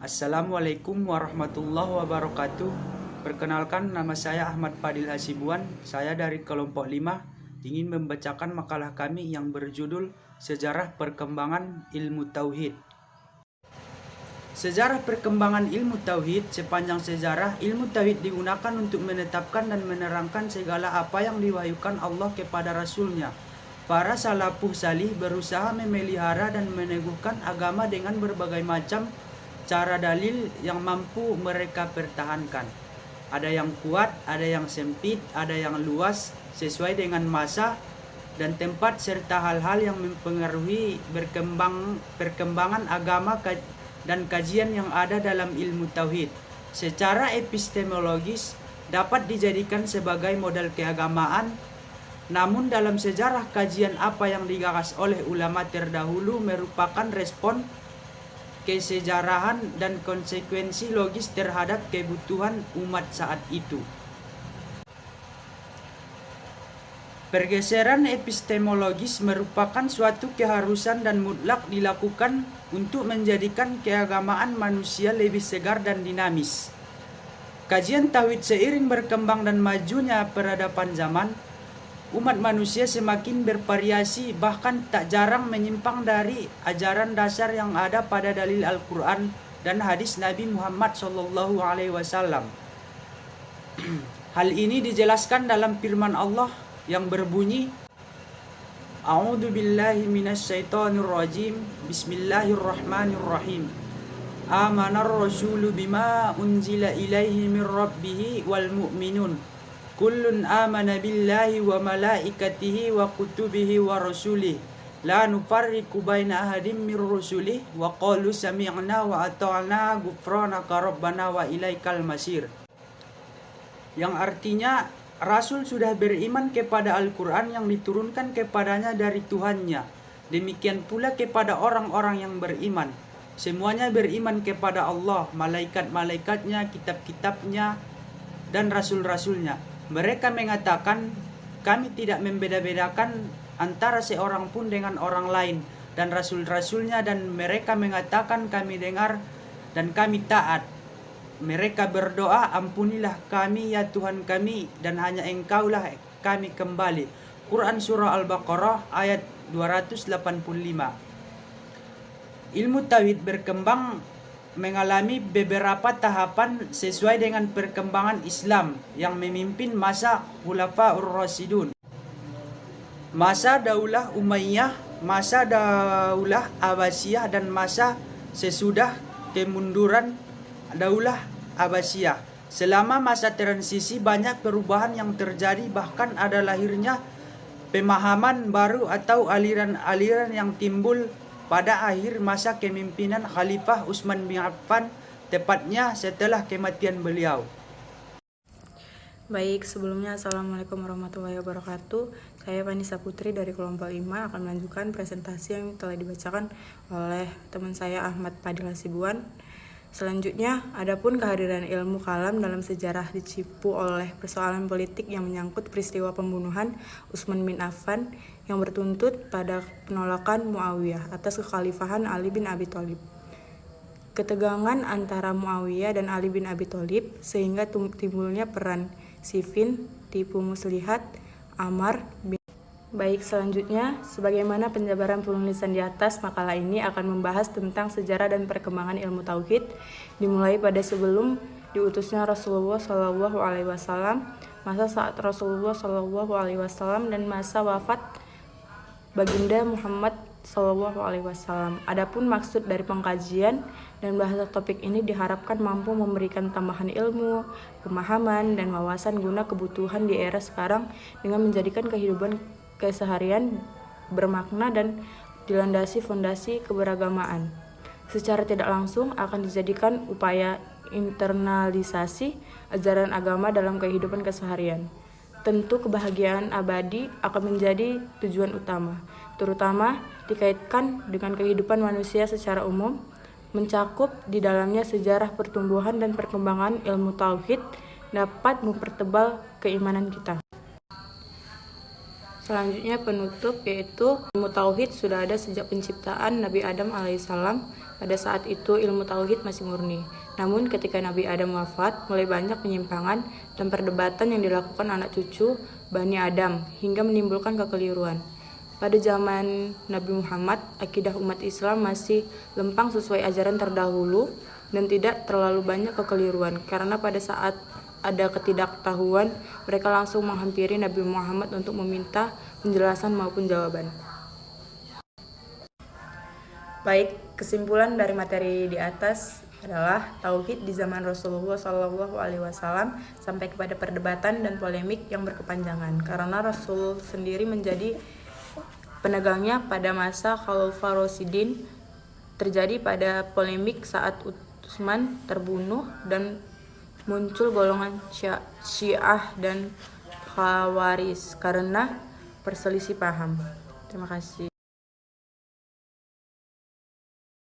Assalamualaikum warahmatullahi wabarakatuh. Perkenalkan, nama saya Ahmad Fadil Hasibuan. Saya dari kelompok 5 ingin membacakan makalah kami yang berjudul Sejarah Perkembangan Ilmu Tauhid. Sejarah perkembangan ilmu tauhid. Sepanjang sejarah, ilmu tauhid digunakan untuk menetapkan dan menerangkan segala apa yang diwahyukan Allah kepada Rasul-Nya. Para salafus salih berusaha memelihara dan meneguhkan agama dengan berbagai macam cara dalil yang mampu mereka pertahankan. Ada yang kuat, ada yang sempit, ada yang luas, sesuai dengan masa dan tempat serta hal-hal yang mempengaruhi perkembangan agama dan kajian yang ada dalam ilmu tauhid. Secara epistemologis dapat dijadikan sebagai model keagamaan, namun dalam sejarah kajian apa yang digagas oleh ulama terdahulu merupakan respon kesejarahan dan konsekuensi logis terhadap kebutuhan umat saat itu. Pergeseran epistemologis merupakan suatu keharusan dan mutlak dilakukan untuk menjadikan keagamaan manusia lebih segar dan dinamis. Kajian tauhid seiring berkembang dan majunya peradaban zaman, umat manusia semakin bervariasi, bahkan tak jarang menyimpang dari ajaran dasar yang ada pada dalil Al-Quran dan hadis Nabi Muhammad SAW. Hal ini dijelaskan dalam firman Allah yang berbunyi, A'udzu billahi minasyaitonir rajim. Bismillahirrahmanirrahim. Amanar rasulu bima unzila ilaihi mir rabbih wal mu'minun. Kullun amana billahi wa malaikatihi wa kutubihi wa rasulih la nufarriqu baina ahadim mir rusulih wa qalu sami'na wa ata'na ghufranaka rabbana wa ilaikal masir. Yang artinya, Rasul sudah beriman kepada Al-Quran yang diturunkan kepadanya dari Tuhannya. Demikian pula kepada orang-orang yang beriman. Semuanya beriman kepada Allah, malaikat-malaikatnya, kitab-kitabnya, dan rasul-rasulnya. Mereka mengatakan, kami tidak membeda-bedakan antara seorang pun dengan orang lain dan rasul-rasulnya, dan mereka mengatakan, kami dengar dan kami taat. Mereka berdoa, ampunilah kami ya Tuhan kami, dan hanya Engkaulah kami kembali. Quran Surah Al-Baqarah ayat 285. Ilmu tauhid berkembang mengalami beberapa tahapan sesuai dengan perkembangan Islam yang memimpin masa Khulafaur Rasyidun, masa Daulah Umayyah, masa Daulah Abbasiyah, dan masa sesudah kemunduran Daulah Abbasiyah. Selama masa transisi banyak perubahan yang terjadi, bahkan ada lahirnya pemahaman baru atau aliran-aliran yang timbul pada akhir masa kepemimpinan Khalifah Utsman bin Affan, tepatnya setelah kematian beliau. Baik, sebelumnya Assalamualaikum warahmatullahi wabarakatuh. Saya Vanessa Putri dari kelompok 5 akan melanjutkan presentasi yang telah dibacakan oleh teman saya Ahmad Fadil Hasibuan. Selanjutnya, adapun kehadiran ilmu kalam dalam sejarah dicipu oleh persoalan politik yang menyangkut peristiwa pembunuhan Utsman bin Affan yang bertuntut pada penolakan Muawiyah atas kekhalifahan Ali bin Abi Thalib. Ketegangan antara Muawiyah dan Ali bin Abi Thalib sehingga timbulnya peran Siffin, Tipu Muslihat, Ammar bin. Baik, selanjutnya, sebagaimana penjabaran penulisan di atas, makalah ini akan membahas tentang sejarah dan perkembangan ilmu tauhid, dimulai pada sebelum diutusnya Rasulullah SAW, masa saat Rasulullah SAW, dan masa wafat Baginda Muhammad SAW. Adapun maksud dari pengkajian dan bahasa topik ini diharapkan mampu memberikan tambahan ilmu, pemahaman, dan wawasan guna kebutuhan di era sekarang dengan menjadikan kehidupan keseharian bermakna dan dilandasi fondasi keberagamaan. Secara tidak langsung akan dijadikan upaya internalisasi ajaran agama dalam kehidupan keseharian. Tentu kebahagiaan abadi akan menjadi tujuan utama, terutama dikaitkan dengan kehidupan manusia secara umum, mencakup di dalamnya sejarah pertumbuhan dan perkembangan ilmu tauhid dapat mempertebal keimanan kita. Selanjutnya penutup, yaitu ilmu tauhid sudah ada sejak penciptaan Nabi Adam alaihissalam. Pada saat itu ilmu tauhid masih murni. Namun ketika Nabi Adam wafat, mulai banyak penyimpangan dan perdebatan yang dilakukan anak cucu Bani Adam hingga menimbulkan kekeliruan. Pada zaman Nabi Muhammad, akidah umat Islam masih lempang sesuai ajaran terdahulu dan tidak terlalu banyak kekeliruan, karena pada saat ada ketidaktahuan, mereka langsung menghampiri Nabi Muhammad untuk meminta penjelasan maupun jawaban. Baik, kesimpulan dari materi di atas adalah tauhid di zaman Rasulullah SAW sampai kepada perdebatan dan polemik yang berkepanjangan, karena Rasul sendiri menjadi penegangnya pada masa Khalifah Rasyidin. Terjadi pada polemik saat Utsman terbunuh dan muncul golongan Syiah dan Khawaris karena perselisih paham. Terima kasih.